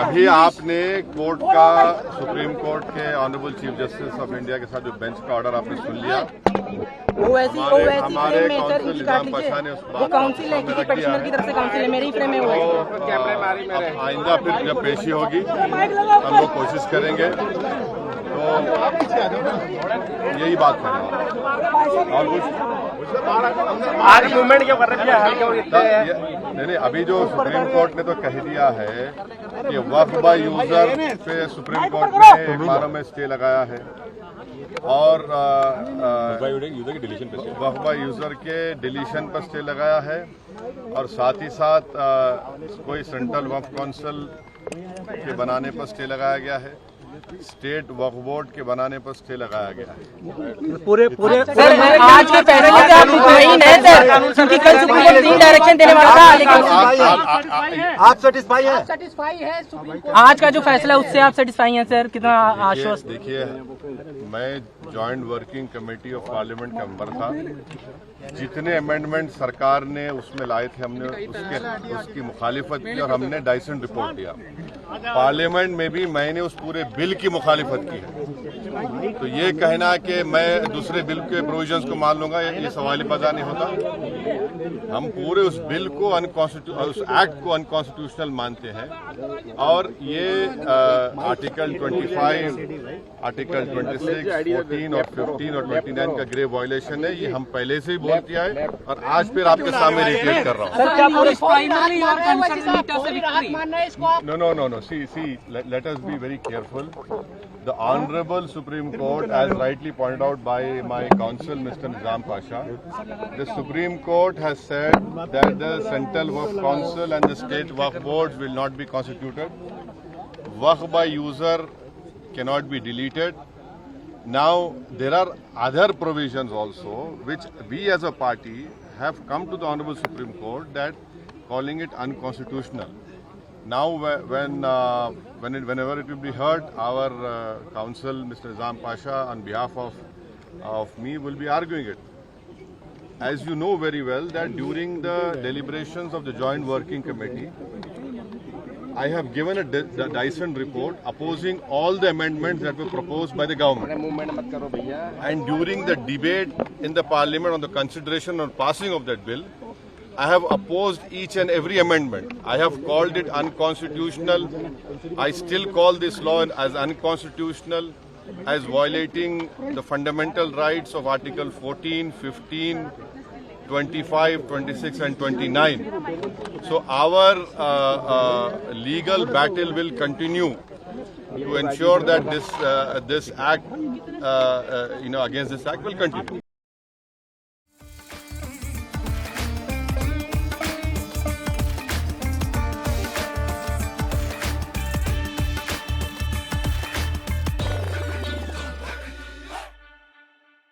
अभी आपने कोर्ट का, सुप्रीम कोर्ट के honourable chief justice of India के साथ जो बेंच का ऑर्डर आपने सुन लिया, हमारे काउंसिल निजाम पाशा ने उस बात काउंसिल है किसी पेटिशनर की तरफ से काउंसिल है, मेरी फ्रेम है वो। आइंदा फिर जब पेशी होगी हम लोग कोशिश करेंगे, तो यही बात है। और कुछ आज मूवमेंट क्यों कर रहे हैं? नहीं, अभी जो सुप्रीम कोर्ट ने तो कह दिया है कि वक्फ बाय यूजर पे सुप्रीम कोर्ट ने एक बार में स्टे लगाया है और वक्फ बाय यूजर के डिलीशन पर स्टे लगाया है और साथ ही साथ कोई सेंट्रल वक्फ काउंसिल के बनाने पर स्टे लगाया गया है, स्टेट वक्फ बोर्ड के बनाने पर स्टे लगाया गया है। पूरे सर आज के फैसले से आप मुतमईन हैं सर, क्योंकि कल सुप्रीम कोर्ट 3 डायरेक्शन देने वाला था, लेकिन आप सेटिस्फाई है सुप्रीम कोर्ट आज का जो फैसला है उससे आप सेटिस्फाई हैं सर? कितना आश्वस्त? देखिए, मैं joint working committee of parliament का मेंबर था। जितने अमेंडमेंट सरकार ने उसमें लाए थे हमने उसकी मुखालिफत की और हमने डाइसेंट रिपोर्ट दिया। पार्लियामेंट में भी मैंने उस पूरे बिल की मुखालिफत की है। तो ये कहना कि मैं दूसरे बिल के प्रोविजंस को मान लूंगा, ये सवाल ही पैदा नहीं होता। हम पूरे उस बिल को उस एक्ट को अनकॉन्स्टिट्यूशनल मानते हैं और ये आर्टिकल 25, आर्टिकल 26, 14 और 15 और 29 का ग्रेव वायलेशन है। ये हम पहले से ही बोल दिया है और आज फिर आपके सामने रिपीट कर रहा हूँ। No. See, let us be very careful. The Honorable Supreme Court, as rightly pointed out by my counsel, Mr. Nizam Pasha, the Supreme Court has said that the Central Waqf Council and the State Waqf Boards will not be constituted. Waqf by user cannot be deleted. Now, there are other provisions also which we as a party have come to the Honorable Supreme Court that calling it unconstitutional. Now, whenever it will be heard, our counsel, Mr. Nizam Pasha, on behalf of me, will be arguing it. As you know very well, that during the deliberations of the Joint Working Committee, I have given a Dyson report opposing all the amendments that were proposed by the government. And during the debate in the Parliament on the consideration or passing of that bill, I have opposed each and every amendment. I have called it unconstitutional. I still call this law as unconstitutional, as violating the fundamental rights of Article 14, 15, 25, 26 and 29. So our legal battle will continue to ensure that this act, against this act will continue.